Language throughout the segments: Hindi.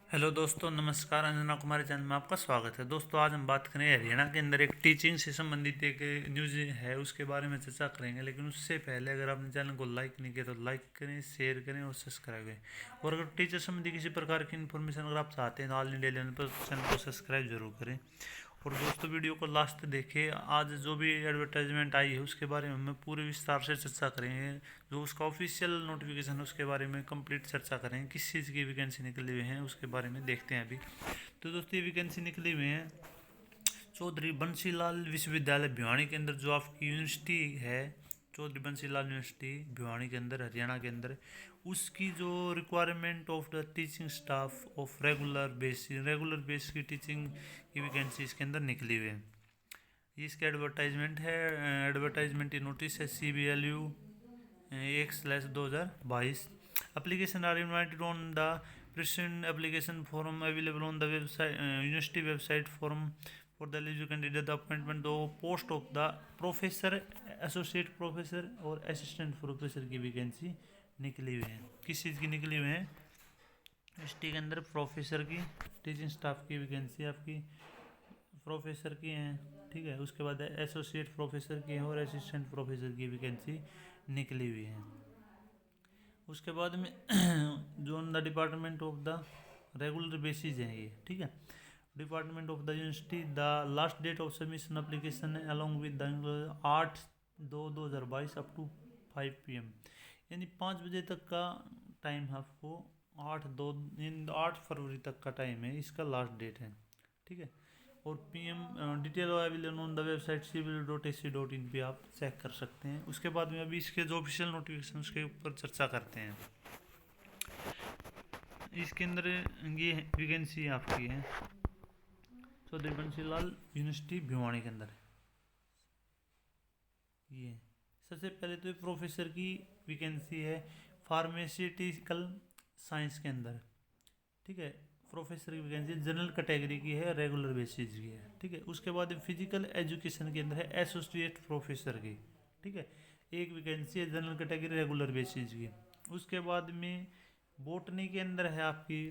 हेलो दोस्तों, नमस्कार। अंजना कुमारी चैनल में आपका स्वागत है। दोस्तों, आज हम बात करें हरियाणा के अंदर एक टीचिंग से संबंधित एक न्यूज़ है, उसके बारे में चर्चा करेंगे। लेकिन उससे पहले अगर आपने चैनल को लाइक नहीं किया तो लाइक करें, शेयर करें और सब्सक्राइब करें। और अगर टीचर संबंधी किसी प्रकार की इन्फॉर्मेशन अगर आप चाहते हैं तो ऑल इंडिया लेवल पर चैनल को सब्सक्राइब जरूर करें। और दोस्तों, वीडियो को लास्ट देखिए। आज जो भी एडवर्टाइजमेंट आई है उसके बारे में हम पूरे विस्तार से चर्चा करेंगे। जो उसका ऑफिशियल नोटिफिकेशन है उसके बारे में कंप्लीट चर्चा करेंगे। किस चीज़ की वैकेंसी निकली हुई है उसके बारे में देखते हैं अभी। तो दोस्तों, ये वैकेंसी निकली हुई है चौधरी बंसीलाल विश्वविद्यालय भिवानी के अंदर, जो आपकी यूनिवर्सिटी है चौधरी बंसीलाल यूनिवर्सिटी भिवानी के अंदर, हरियाणा के अंदर। उसकी जो requirement of the teaching staff of regular base की टीचिंग की वैकेंसी इसके अंदर निकली हुई है। ये इसका एडवर्टाइजमेंट है। एडवर्टाइजमेंट की नोटिस है CBLU 1/2022। Applications are invited on the present application form available on the website university website form for the eligible candidate the appointment to post of the professor, associate professor और असिस्टेंट प्रोफेसर की वैकेंसी निकली हुई है। किस चीज़ की निकली हुई है? यूनिवर्सिटी के अंदर प्रोफेसर की टीचिंग स्टाफ की वैकेंसी आपकी प्रोफेसर की हैं, ठीक है। उसके बाद एसोसिएट प्रोफेसर की है और असिस्टेंट प्रोफेसर की वैकेंसी निकली हुई है। उसके बाद में जो on the department of the regular basis है ये, ठीक है। Department of the university the last date of submission application along with the 8/2/2022 up to 5 PM, यानी 5 बजे तक का टाइम है आपको। 8 फरवरी तक का टाइम है, इसका लास्ट डेट है, ठीक है। और PM detail available on the website civil.ac.in पे आप चेक कर सकते हैं। उसके बाद में अभी इसके जो ऑफिशियल नोटिफिकेशन उसके ऊपर चर्चा करते हैं। इसके अंदर ये वैकेंसी आपकी है चौधरी बंसीलाल यूनिवर्सिटी भिवानी के अंदर। ये सबसे पहले तो प्रोफेसर की वैकेंसी है फार्मास्यूटिकल साइंस के अंदर, ठीक है। प्रोफेसर की वैकेंसी जनरल कैटेगरी की है, रेगुलर बेसिस की है, ठीक है। उसके बाद फिजिकल एजुकेशन के अंदर है एसोसिएट प्रोफेसर की, ठीक है। एक वैकेंसी है जनरल कैटेगरी रेगुलर बेसिस की। उसके बाद में बोटनी के अंदर है आपकी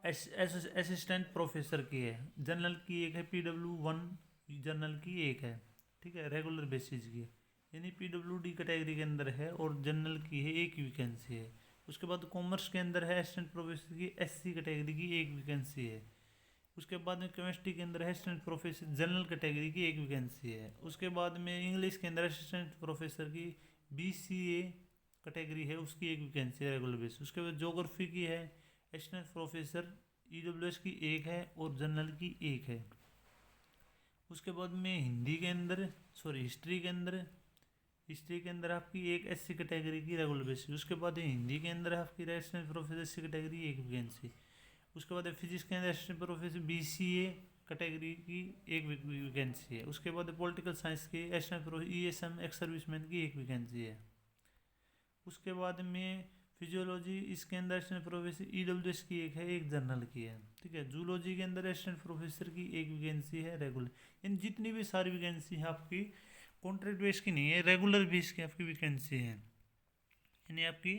असिस्टेंट प्रोफेसर की है। जनरल की एक है, PW1 जनरल की एक है, ठीक है, रेगुलर बेसिस की है। यानी PWD कैटेगरी के अंदर है और जनरल की है, एक वैकेंसी है। उसके बाद कॉमर्स के अंदर है असिस्टेंट प्रोफेसर की SC कैटेगरी की एक वैकेंसी है। उसके बाद में केमिस्ट्री के अंदर असिस्टेंट प्रोफेसर जनरल कैटेगरी की एक वैकेंसी है। उसके बाद में इंग्लिश के अंदर असिस्टेंट प्रोफेसर की BCA कैटेगरी है, उसकी एक वैकेंसी है रेगुलर बेसिस। उसके बाद ज्योग्राफी की है असिस्टेंट प्रोफेसर EWS की एक है और जनरल की एक है। उसके बाद में हिस्ट्री के अंदर आपकी एक SC कैटेगरी की रेगुलर बेसिस। उसके बाद हिंदी के अंदर आपकी असिस्टेंट प्रोफेसर SC कैटेगरी एक वैकेंसी। उसके बाद फिजिक्स के अंदर असिस्टेंट प्रोफेसर BCA कैटेगरी की एक वैकेंसी है। उसके बाद पॉलिटिकल साइंस की assistant professor ESM ex serviceman की एक वैकेंसी है। उसके बाद में फिजियोलॉजी, इसके अंदर असिस्टेंट प्रोफेसर EWS की एक है, एक जनरल की है, ठीक है। जूलॉजी के अंदर असिस्टेंट प्रोफेसर की एक वैकेंसी है रेगुलर। इन जितनी भी सारी वैकेंसी है आपकी कॉन्ट्रैक्ट बेस की नहीं है, रेगुलर बेस की आपकी वैकेंसी है। यानी आपकी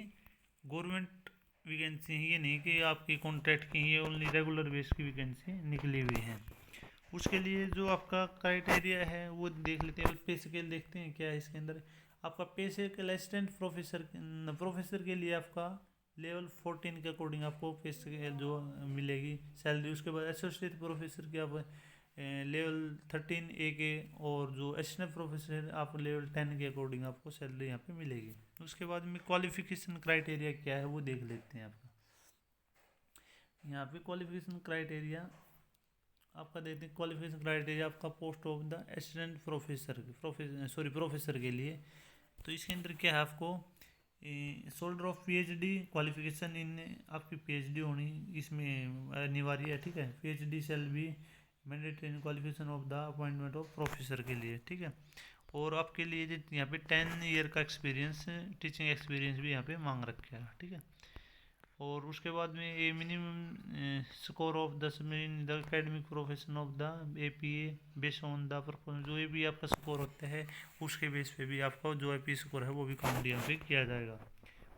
गवर्नमेंट वैकेंसी है, ये नहीं कि आपकी कॉन्ट्रैक्ट की, ये ओनली रेगुलर बेस की वैकेंसी निकली हुई है। उसके लिए जो आपका क्राइटेरिया है वो देख लेते हैं, पे स्केल देखते हैं क्या है इसके अंदर। आपका पे स्केल असिस्टेंट प्रोफेसर के लिए आपका लेवल 14 के अकॉर्डिंग आपको पे स्केल जो मिलेगी सैलरी। उसके बाद एसोसिएट प्रोफेसर की आप लेवल 13A के, और जो असिस्टेंट प्रोफेसर आप लेवल 10 के अकॉर्डिंग आपको सैलरी यहाँ पे मिलेगी। उसके बाद में क्वालिफिकेशन क्राइटेरिया क्या है वो देख लेते हैं। आपका यहाँ पे क्वालिफिकेशन क्राइटेरिया आपका देखते हैं। क्वालिफिकेशन क्राइटेरिया आपका post of the assistant professor के लिए। तो इसके अंदर क्या है, आपको shoulder of PhD qualification in आपकी PhD होनी इसमें अनिवार्य है, ठीक है। PhD shall be mandatory in qualification of the appointment of professor के लिए, ठीक है। और आपके लिए यहाँ पे 10 ईयर का एक्सपीरियंस, टीचिंग एक्सपीरियंस भी यहाँ पे मांग रखा है, ठीक है। और उसके बाद में ए minimum score of 10 in the academic profession of the APA based on the performance. जो भी आपका स्कोर होता है उसके बेस पे भी आपका जो AP स्कोर है वो भी काउंट यहाँ पे किया जाएगा।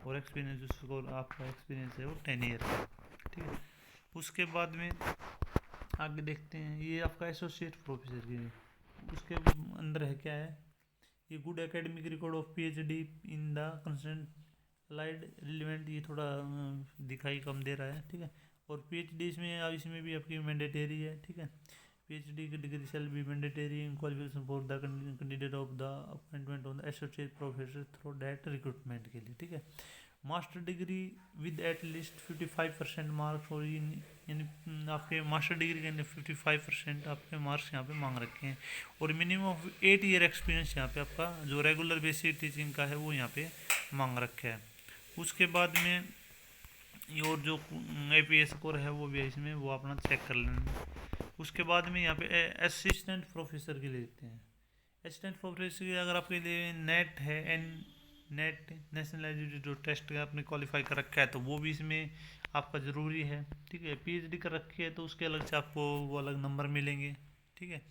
और एक्सपीरियंस जो स्कोर आपका एक्सपीरियंस है वो 10 ईयर का, ठीक है। उसके बाद में आगे देखते हैं, ये आपका एसोसिएट प्रोफेसर की उसके अंदर है क्या है, ये good academic record of PhD in the concern lied relevant, ये थोड़ा दिखाई कम दे रहा है, ठीक है। और पीएचडी इसमें भी आपकी मैंडेटरी है, ठीक है। पीएचडी की degree shall be mandatory in qualification for the candidate of the appointment on the associate professor through direct recruitment के लिए, ठीक है। Master degree with at least 55% marks, और यानी आपके मास्टर डिग्री के अंदर 55% आपके मार्क्स यहाँ पे मांग रखे हैं, और मिनिमम ऑफ 8 ईयर एक्सपीरियंस यहाँ पे आपका जो रेगुलर बेसिक टीचिंग का है वो यहाँ पे मांग रखा है। उसके बाद में और जो APS स्कोर है वो भी है इसमें, वो अपना चेक कर लेना। उसके बाद में यहाँ पे असिस्टेंट प्रोफेसर के लिए लेते हैं। असिस्टेंट प्रोफेसर की अगर आपके लिए नेट है नेट नेशनल एजुकेशन जो टेस्ट का आपने क्वालिफाई कर रखा है तो वो भी इसमें आपका ज़रूरी है, ठीक है। PhD कर रखी है तो उसके अलग से आपको वो अलग नंबर मिलेंगे, ठीक है।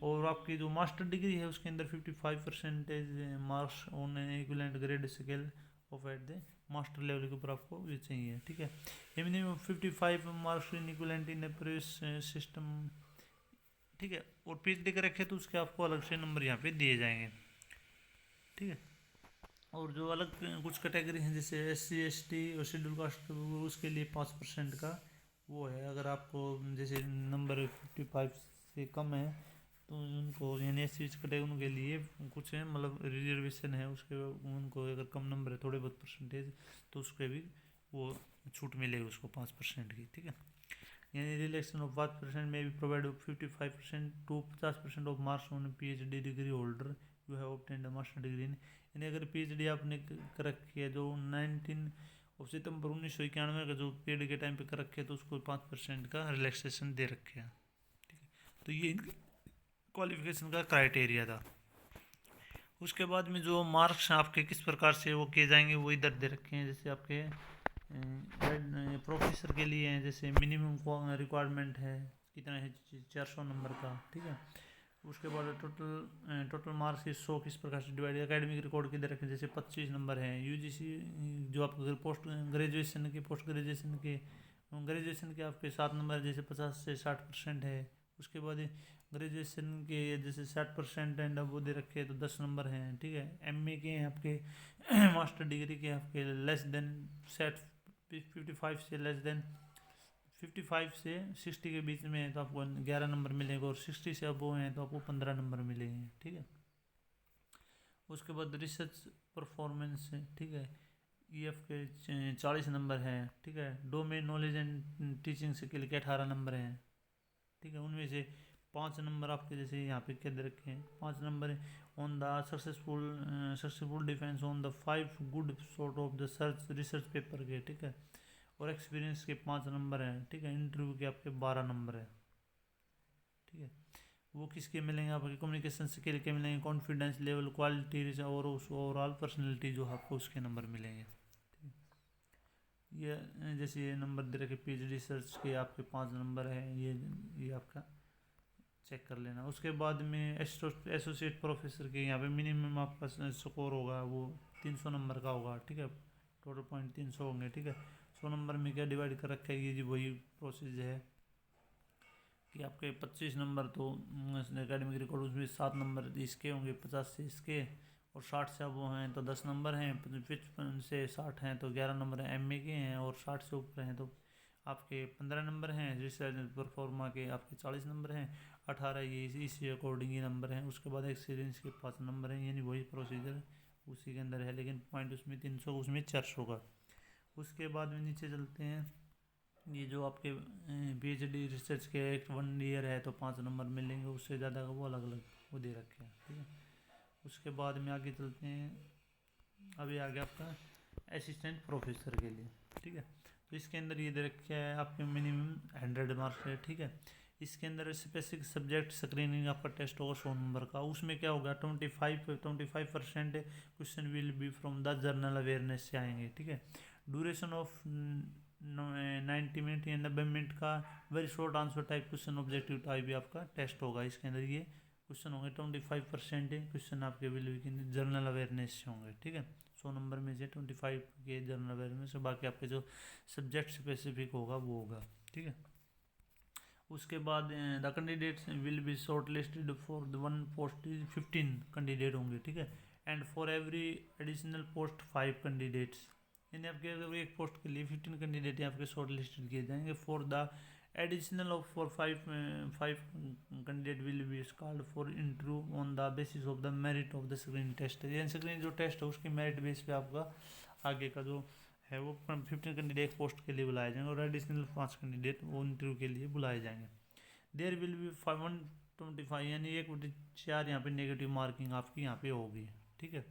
और आपकी जो मास्टर डिग्री है उसके अंदर 55% marks on equivalent grade scale of at the master level के ऊपर आपको ये चाहिए, ठीक है। Minimum 55 marks in equivalent in previous system, ठीक है। और PhD कर रखे तो उसके आपको अलग से नंबर यहाँ पे दिए जाएंगे, ठीक है। और जो अलग कुछ कैटेगरी हैं जैसे SC ST और शेड्यूल कास्ट, उसके लिए 5% का वो है। अगर आपको जैसे नंबर 55 से कम है तो उनको यानी SC कैटेगरी उनके लिए कुछ है मतलब रिजर्वेशन है उसके, उनको अगर कम नंबर है थोड़े बहुत परसेंटेज तो उसके भी वो छूट मिलेगी उसको 5% की, ठीक है। यानी रिलेक्शन ऑफ 5% में भी provide 55% to 50% of marks on PhD degree holder you have obtained a master degree. यानी अगर PhD आपने कर रखी है जो 19 सितंबर 1991 का जो पीरियड के टाइम पे कर रखे है तो उसको 5% का रिलैक्सेशन दे रखे हैं, ठीक है। तो ये क्वालिफिकेशन का क्राइटेरिया था। उसके बाद में जो मार्क्स आपके किस प्रकार से वो किए जाएंगे वो इधर दे रखे हैं। जैसे आपके प्रोफेसर के लिए हैं, जैसे मिनिमम रिक्वायरमेंट है कितना है 400 नंबर का, ठीक है। उसके बाद टोटल मार्क्स इस 100 किस प्रकार से डिवाइड, एकेडमिक रिकॉर्ड किधर रखें, जैसे 25 नंबर है। UGC जो आपको पोस्ट ग्रेजुएशन के आपके 7 नंबर जैसे 50 से 60% है। उसके बाद ग्रेजुएशन के जैसे 60% एंड अब वो दे रखे हैं तो 10 नंबर हैं, ठीक है। MA के हैं आपके मास्टर डिग्री के आपके लेस देन सेट 55 से लेस देन 55 से 60 के बीच में है तो आपको 11 नंबर मिलेंगे, और 60 से अब हैं तो आपको 15 नंबर मिलेंगे, ठीक है। उसके बाद रिसर्च परफॉर्मेंस है, ठीक है। EF के 40 नंबर है, ठीक है। Domain knowledge and teaching skill के 18 नंबर हैं, ठीक है। उनमें से 5 नंबर आपके जैसे यहाँ पे क्या दे रखे हैं, 5 number on the successful defence on the 5 good sort of the research paper के, ठीक है। और एक्सपीरियंस के 5 नंबर हैं, ठीक है। इंटरव्यू के आपके 12 नंबर है, ठीक है। वो किसके मिलेंगे आपके कम्युनिकेशन स्किल के मिलेंगे, कॉन्फिडेंस लेवल, क्वालिटी और उस ओवरऑल पर्सनैलिटी जो आपको उसके नंबर मिलेंगे, ठीक है। ये जैसे ये नंबर दे रखे PhD रिसर्च के आपके 5 नंबर है, ये आपका चेक कर लेना। उसके बाद में एसोसिएट प्रोफेसर के यहाँ पे मिनिमम आपका स्कोर होगा वो 300 नंबर का होगा, ठीक है। टोटल पॉइंट 300 होंगे, ठीक है। 100 नंबर में क्या डिवाइड कर रखा है, ये जी वही प्रोसेस है कि आपके 25 नंबर तो एकेडमिक रिकॉर्ड उसमें 7 नंबर इसके होंगे, 50 से इसके, और 60 से अब वो हैं तो 10 नंबर हैं, 55 से 60 हैं तो 11 नंबर हैं MA के हैं, और 60 से ऊपर हैं तो आपके 15 नंबर हैं। रिसर्च परफॉर्मा के आपके 40 नंबर हैं, 18 ये इसी अकॉर्डिंग ये नंबर हैं। उसके बाद एक्सपीरियंस के 5 नंबर हैं, यानी वही प्रोसीजर उसी के अंदर है, लेकिन पॉइंट उसमें 300 उसमें 400 का। उसके बाद में नीचे चलते हैं, ये जो आपके PhD रिसर्च के 1 ईयर है तो 5 नंबर मिलेंगे, उससे ज़्यादा का वो अलग अलग वो दे रखे हैं, ठीक है। उसके बाद में आगे चलते हैं, अभी आ गया आपका असिस्टेंट प्रोफेसर के लिए, ठीक है। तो इसके अंदर ये दे रखा है आपके मिनिमम 100 मार्क्स है, ठीक है। इसके अंदर स्पेसिफिक सब्जेक्ट स्क्रीनिंग आपका टेस्ट होगा 100 नंबर का। उसमें क्या होगा 25% question will be from the journal awareness से आएंगे, ठीक है। ड्यूरेशन ऑफ 90 मिनट या 90 मिनट का very short answer type question objective type भी आपका टेस्ट होगा। इसके अंदर ये क्वेश्चन होंगे 25% क्वेश्चन आपके विल बी जर्नल अवेयरनेस से होंगे, ठीक है। 100 नंबर में से 25 के जर्नल अवेयरनेस, बाकी आपके जो सब्जेक्ट स्पेसिफिक होगा वो होगा। ठीक है। उसके बाद the candidates will be short listed for the one post 15 candidate होंगे, ठीक है, and for every additional post 5 candidates, यानी आपके अगर एक पोस्ट के लिए 15 कैंडिडेट आपके शॉर्ट लिस्टेड किए जाएंगे। For the additional of for 5 candidate will be called for interview on the basis of the merit of the screen test, यानी स्क्रीन जो टेस्ट है उसके मेरिट बेस पे आपका आगे का जो है वो 15 कैंडिडेट पोस्ट के लिए बुलाए जाएंगे और एडिशनल 5 कैंडिडेट वो इंटरव्यू के लिए बुलाए जाएंगे। देयर विल बी 125 यानी 1/4 यहाँ पे नेगेटिव मार्किंग आपकी यहाँ पे होगी, ठीक है।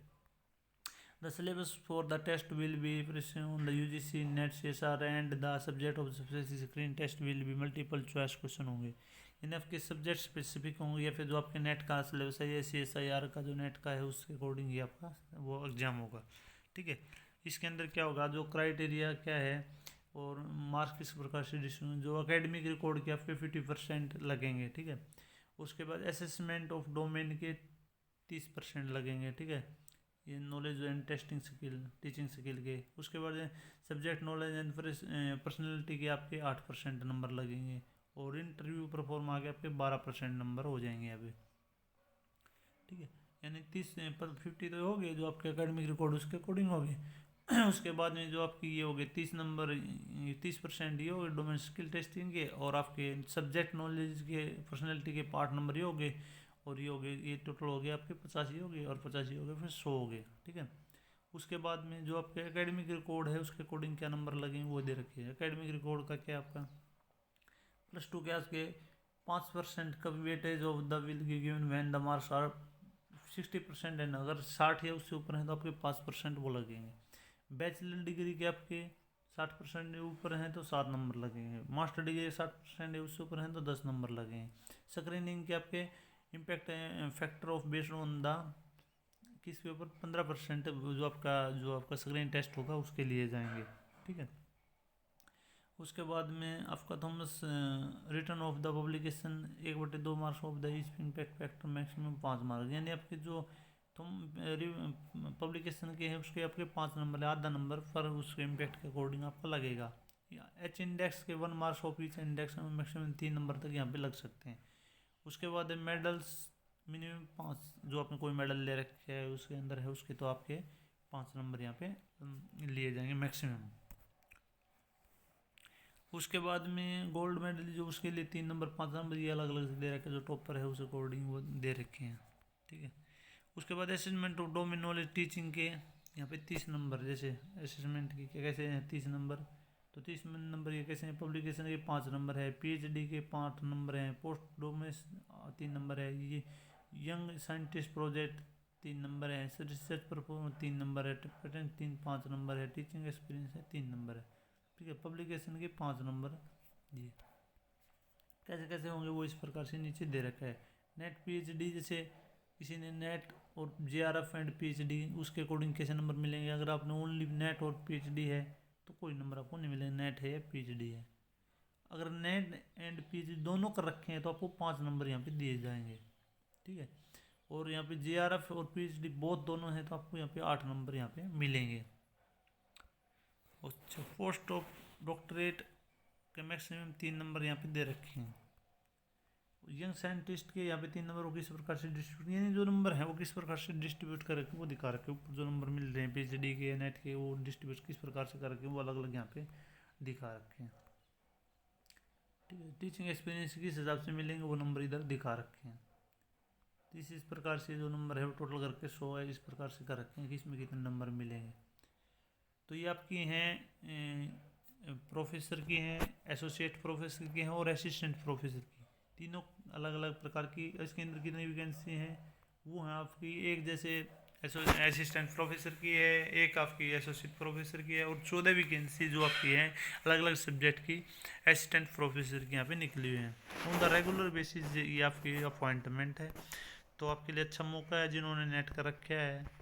The syllabus for the test will be on the UGC NET CSR and the subject of screen test will be multiple choice question होंगे, यानी आपके सब्जेक्ट स्पेसिफिक होंगे या फिर जो आपके नेट का सिलेबस है या CSIR का जो नेट का है उसके अकॉर्डिंग ही आपका वो एग्जाम होगा, ठीक है। इसके अंदर क्या होगा, जो क्राइटेरिया क्या है और मार्क्स किस प्रकार से डिस्ट्रीब्यूशन, जो एकेडमिक रिकॉर्ड के आपके 50% लगेंगे, ठीक है। उसके बाद असेसमेंट ऑफ डोमेन के 30% लगेंगे, ठीक है, ये knowledge and testing skill teaching skill के। उसके बाद सब्जेक्ट नॉलेज एंड पर्सनैलिटी के आपके 8% नंबर लगेंगे और इंटरव्यू परफॉर्म आके आपके 12% नंबर हो जाएंगे अभी, ठीक है, यानी 50 तो हो गए जो आपके एकेडमिक रिकॉर्ड उसके अकॉर्डिंग हो गए। उसके बाद में जो आपकी ये हो गए 30 नंबर 30% ये हो गए डोमेन स्किल टेस्टिंग के, और आपके सब्जेक्ट नॉलेज के पर्सनैलिटी के 8 नंबर ये हो गए, और ये हो गए, ये टोटल हो गए आपके 85 हो गए, और 85 हो गए फिर 100 हो गए, ठीक है। उसके बाद में जो आपके एकेडमिक रिकॉर्ड है उसके अकॉर्डिंग क्या नंबर लगेंगे वो दे रखे हैं। एकेडमिक रिकॉर्ड का क्या आपका +2 के आपके 5% का weightage of the will given when the marks are 60% है ना, अगर 60 या उससे ऊपर है तो आपके 5% वो लगेंगे। बैचलर डिग्री के आपके 60% ऊपर हैं तो 7 नंबर लगेंगे। मास्टर डिग्री 60% है उससे ऊपर हैं तो 10 नंबर लगेंगे। स्क्रीनिंग के आपके impact factor of based on the किस के ऊपर 15% जो आपका स्क्रीन टेस्ट होगा उसके लिए जाएंगे, ठीक है। उसके बाद में आपका Thomas return of the publication 1/2 marks of the impact factor maximum 5 marks, यानी आपके जो तुम पब्लिकेशन के हैं उसके आपके 5 नंबर है, आधा नंबर पर उसके इम्पैक्ट के अकॉर्डिंग आपका लगेगा। H इंडेक्स के 1 मार्क्स ऑफ ईच इंडेक्स में मैक्सिमम 3 नंबर तक यहाँ पे लग सकते हैं। उसके बाद मेडल्स मिनिमम 5 जो आपने कोई मेडल ले रखे है उसके अंदर है उसके तो आपके 5 नंबर यहाँ पे लिए जाएंगे मैक्सिमम। उसके बाद में गोल्ड मेडल जो उसके लिए 3 नंबर 5 नंबर ये अलग अलग दे रखे, जो टॉपर है उस अकॉर्डिंग वो दे रखे हैं, ठीक है। उसके बाद assessment of domain knowledge teaching के यहाँ पे 30 नंबर, जैसे असेसमेंट की कैसे हैं 30 नंबर, तो 30 नंबर ये कैसे हैं, पब्लिकेशन के 5 नंबर है, PhD के 5 नंबर हैं, पोस्ट डोमेस 3 नंबर है, ये यंग साइंटिस्ट प्रोजेक्ट 3 नंबर है, रिसर्च परफॉर्मेंस 3 नंबर है, पेटेंट 5 नंबर है, टीचिंग एक्सपीरियंस है 3 नंबर है, ठीक है। पब्लिकेशन के 5 नंबर दिए, कैसे कैसे होंगे वो इस प्रकार से नीचे दे रखा है। नेट PhD जैसे किसी ने नेट और JRF एंड PhD उसके अकॉर्डिंग कैसे नंबर मिलेंगे, अगर आपने ओनली नेट और PhD है तो कोई नंबर आपको नहीं मिलेगा, नेट है या PhD है। अगर नेट एंड PhD दोनों कर रखे हैं तो आपको 5 नंबर यहाँ पे दिए जाएंगे, ठीक है। और यहाँ पे JRF और PhD बहुत दोनों हैं तो आपको यहाँ पे 8 नंबर यहाँ पे मिलेंगे। अच्छा, पोस्ट ऑफ डॉक्टरेट के मैक्सिमम 3 नंबर यहाँ पे दे रखे हैं। यंग साइंटिस्ट के यहाँ पे 3 नंबर वो किस प्रकार से डिस्ट्रीब्यूट, यानी जो नंबर है वो किस प्रकार से डिस्ट्रीब्यूट कर रखे वो दिखा रखे, ऊपर जो नंबर मिल रहे हैं PhD के नेट के वो डिस्ट्रीब्यूट किस प्रकार से कर रखे वो अलग अलग यहाँ पे दिखा रखे हैं, ठीक है। टीचिंग एक्सपीरियंस किस हिसाब से मिलेंगे वो नंबर इधर दिखा रखे हैं। तो इस प्रकार से जो नंबर है वो टोटल करके 100 है, इस प्रकार से कर रखे हैं कि इसमें कितने नंबर मिलेंगे। तो ये आपकी हैं प्रोफेसर की हैं, एसोसिएट प्रोफेसर की हैं और असिस्टेंट प्रोफेसर की, तीनों अलग अलग प्रकार की। इसके अंदर कितनी वैकेंसी हैं वो हैं आपकी, एक जैसे असिस्टेंट प्रोफेसर की है, एक आपकी एसोसिएट प्रोफेसर की है, और 14 वैकेंसी जो आपकी हैं अलग अलग सब्जेक्ट की असिस्टेंट प्रोफेसर की यहाँ पे निकली हुई हैं। ऑन द रेगुलर बेसिस ये आपकी अपॉइंटमेंट है, तो आपके लिए अच्छा मौका है। जिन्होंने नेट कर रखा है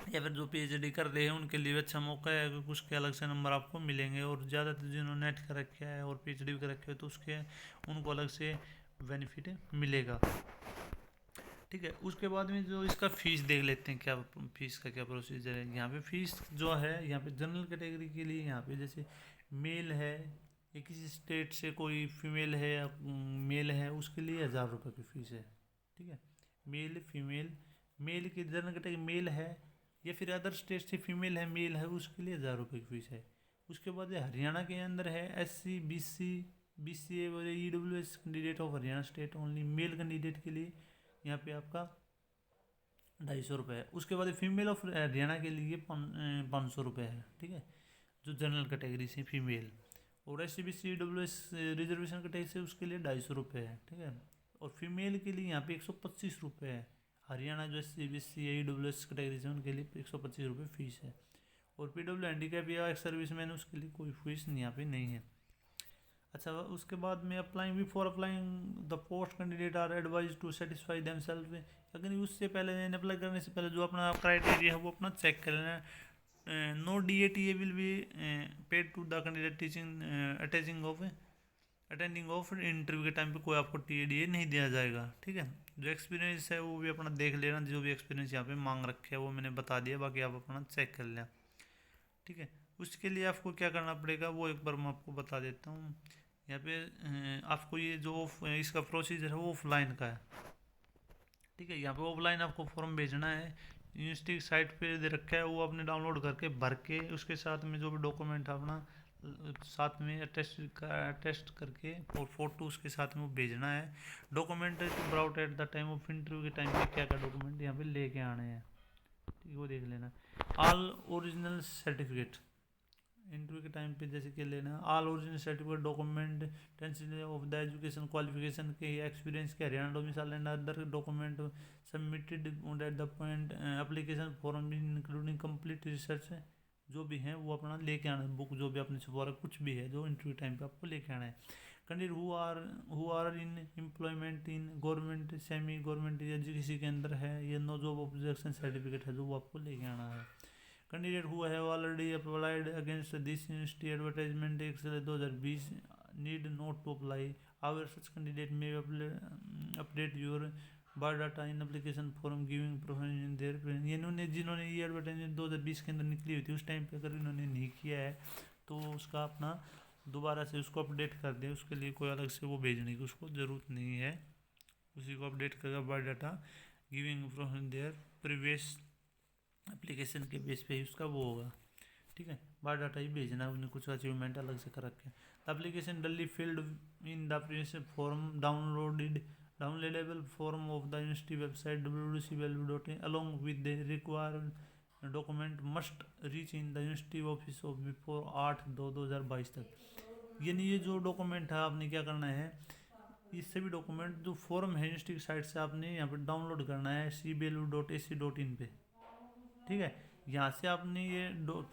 या फिर जो PhD कर रहे हैं उनके लिए अच्छा मौका है क्योंकि उसके अलग से नंबर आपको मिलेंगे, और ज़्यादातर जिन्होंने नेट कर रखा है और PhD भी कर रखे है तो उसके उनको अलग से बेनिफिट मिलेगा, ठीक है। उसके बाद में जो इसका फ़ीस देख लेते हैं, क्या फ़ीस का क्या प्रोसीजर है। यहाँ पे फ़ीस जो है यहाँ पे जनरल कैटेगरी के लिए यहाँ पे जैसे मेल है या किसी स्टेट से कोई फीमेल है या मेल है उसके लिए 1000 रुपये की फ़ीस है। ठीक है, मेल फीमेल, मेल की जनरल कैटेगरी मेल है या फिर अदर स्टेट से फीमेल है मेल है उसके लिए 1000 रुपये की फ़ीस है। उसके बाद हरियाणा के अंदर है SC BC BCA और EWS candidate of Haryana state only, male candidate के लिए यहाँ पे आपका 250 रुपये है। उसके बाद फीमेल ऑफ हरियाणा के लिए 500 रुपये है। ठीक है, जो जनरल कैटेगरी से फीमेल, और SC BC EWS reservation category से उसके लिए 250 रुपये है। ठीक है, और फीमेल के लिए यहाँ पे 125 रुपये है। हरियाणा जो SC BC EWS कैटेगरी से उनके लिए 125 रुपये फीस है। और PW हैंडीकैप या एक सर्विसमैन उसके लिए कोई फीस यहाँ पे नहीं है। अच्छा, उसके बाद में applying before applying the post candidate are advise to satisfy themselves, अगर उससे पहले अप्लाई करने से पहले जो अपना क्राइटेरिया है वो अपना चेक कर लेना। No DATA will be paid to the candidate teaching attending of interview के टाइम पे कोई आपको TADA नहीं दिया जाएगा। ठीक है, जो एक्सपीरियंस है वो भी अपना देख लेना, जो भी एक्सपीरियंस यहाँ पे मांग रखे है वो मैंने बता दिया, बाकी आप अपना चेक कर लें। ठीक है, उसके लिए आपको क्या करना पड़ेगा वो एक बार मैं आपको बता देता हूँ। यहाँ पे आपको ये जो इसका प्रोसीजर है वो ऑफलाइन का है। ठीक है, यहाँ पे ऑफलाइन आपको फॉर्म भेजना है, यूनिवर्सिटी साइट पे दे रखा है, वो आपने डाउनलोड करके भर के उसके साथ में जो भी डॉक्यूमेंट अपना साथ में अटेस्ट करके और फोटो उसके साथ में वो भेजना है। Document to brought at the time of interview के टाइम पे क्या क्या डॉक्यूमेंट यहाँ पे लेके आने हैं, ठीक है, वो देख लेना। ऑल ओरिजिनल सर्टिफिकेट इंटरव्यू के टाइम पे जैसे कि लेना, all original certificate document tension of the education qualification के एक्सपीरियंस के Haryana domicile and other document submitted at the point application form including complete research जो भी है वो अपना लेके आना है। बुक जो भी आपने छुपा रखा कुछ भी है जो इंटरव्यू टाइम पे आपको लेके आना है। Candidate who are in employment in government semi government या किसी के अंदर है, ये नो जॉब ऑब्जेक्शन सर्टिफिकेट है जो वो आपको लेके आना है। Candidate who have already applied against this university advertisement 2020 need not to apply, however such candidate may update your biodata in application form giving preference in there. इन्होंने जिन्होंने ये एडवर्टाइजमेंट 2020 के अंदर निकली हुई थी उस टाइम पे अगर इन्होंने नहीं किया है तो उसका अपना दोबारा से उसको अपडेट कर दें, उसके लिए कोई अलग से वो भेजने की उसको ज़रूरत नहीं है, उसी को अपडेट करेगा biodata giving preference there previous application के बेस पे ही उसका वो होगा। ठीक है, बायोडाटा ही भेजना, उन्हें कुछ अचीवमेंट अलग से कर रखे हैं। द एप्लीकेशन डली filled in the previous form downloadable form of the university website www.value.in along with the required document must reach in the university office of before 8/2/2022 तक। यानी ये जो डॉक्यूमेंट है आपने क्या करना है, ये सभी डॉक्यूमेंट जो फॉर्म है यूनिवर्सिटी की साइट से आपने यहाँ पर डाउनलोड करना है cblu.ac.in पे। ठीक है, यहाँ से आपने ये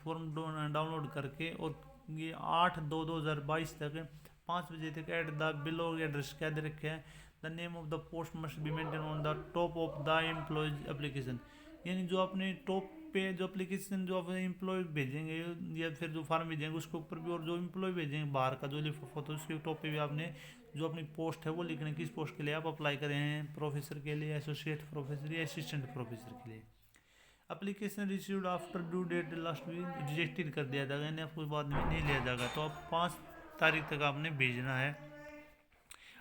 फॉर्म डाउनलोड करके और ये 8/2/2022 तक 5 बजे तक एट द बिलो एड्रेस क्या दे रखे हैं, the name of the post must be maintain on the top of the employees application. यानी जो अपने टॉप पे जो एप्लीकेशन जो अपने एम्प्लॉय भेजेंगे या फिर जो फॉर्म भेजेंगे उसके ऊपर भी, और जो एम्प्लॉय भेजेंगे बाहर का जो लिफाफा होता है उसके टॉप पे भी आपने जो अपनी पोस्ट है वो लिखना है, किस पोस्ट के लिए आप अप्लाई करें हैं, प्रोफेसर के लिए, एसोसिएट प्रोफेसर या असिस्टेंट प्रोफेसर के लिए। Application received after due date last week rejected कर दिया जाएगा, यानी आपको बाद में नहीं लिया जाएगा, तो आप 5 तारीख तक आपने भेजना है।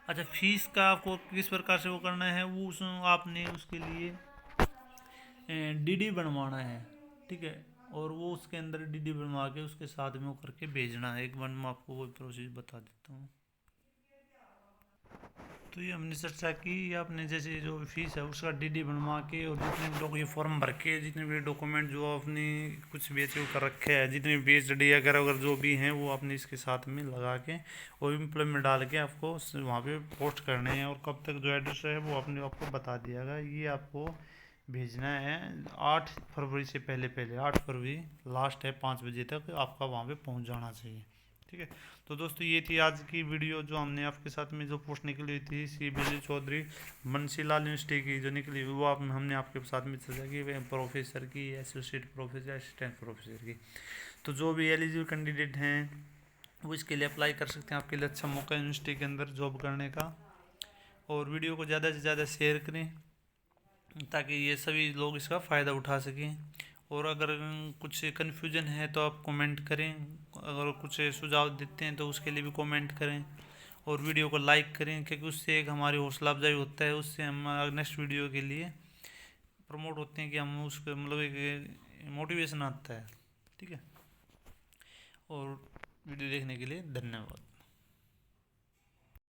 अच्छा, फीस का आपको किस प्रकार से वो करना है, वो आपने उसके लिए DD बनवाना है। ठीक है, और वो उसके अंदर DD बनवा के उसके साथ में वो करके भेजना है। एक बार मैं आपको वो प्रोसेस बता देता हूँ। तो ये हमने चर्चा की, आपने जैसे जो फीस है उसका DD बनवा के और जितने भी लोग ये फॉर्म भर के जितने भी डॉक्यूमेंट जो अपनी कुछ भी अचीव कर रखे हैं, जितने भी PhD अगर जो भी हैं वो आपने इसके साथ में लगा के और एम्प्लॉय में डाल के आपको वहाँ पे पोस्ट करने हैं, और कब तक जो एड्रेस है वो आपको बता दिया गया। ये आपको भेजना है 8 फरवरी से पहले 8 फरवरी लास्ट है, 5 बजे तक आपका वहाँ पर पहुँच जाना चाहिए। ठीक है, तो दोस्तों ये थी आज की वीडियो जो हमने आपके साथ में जो पोस्ट निकली थी CBL चौधरी बंसीलाल यूनिवर्सिटी की जो निकली वो हमने आपके साथ में चर्चा की, प्रोफेसर की, एसोसिएट प्रोफेसर, असिस्टेंट प्रोफेसर की। तो जो भी एलिजिबल कैंडिडेट हैं वो इसके लिए अप्लाई कर सकते हैं, आपके लिए अच्छा मौका है यूनिवर्सिटी के अंदर जॉब करने का। और वीडियो को ज़्यादा से ज़्यादा शेयर करें ताकि ये सभी लोग इसका फ़ायदा उठा सकें। और अगर कुछ कन्फ्यूजन है तो आप कमेंट करें, अगर कुछ सुझाव देते हैं तो उसके लिए भी कमेंट करें, और वीडियो को लाइक करें, क्योंकि उससे एक हमारी हौसला अफजाई होता है, उससे हम नेक्स्ट वीडियो के लिए प्रमोट होते हैं कि हम उसको मतलब एक मोटिवेशन आता है। ठीक है, और वीडियो देखने के लिए धन्यवाद।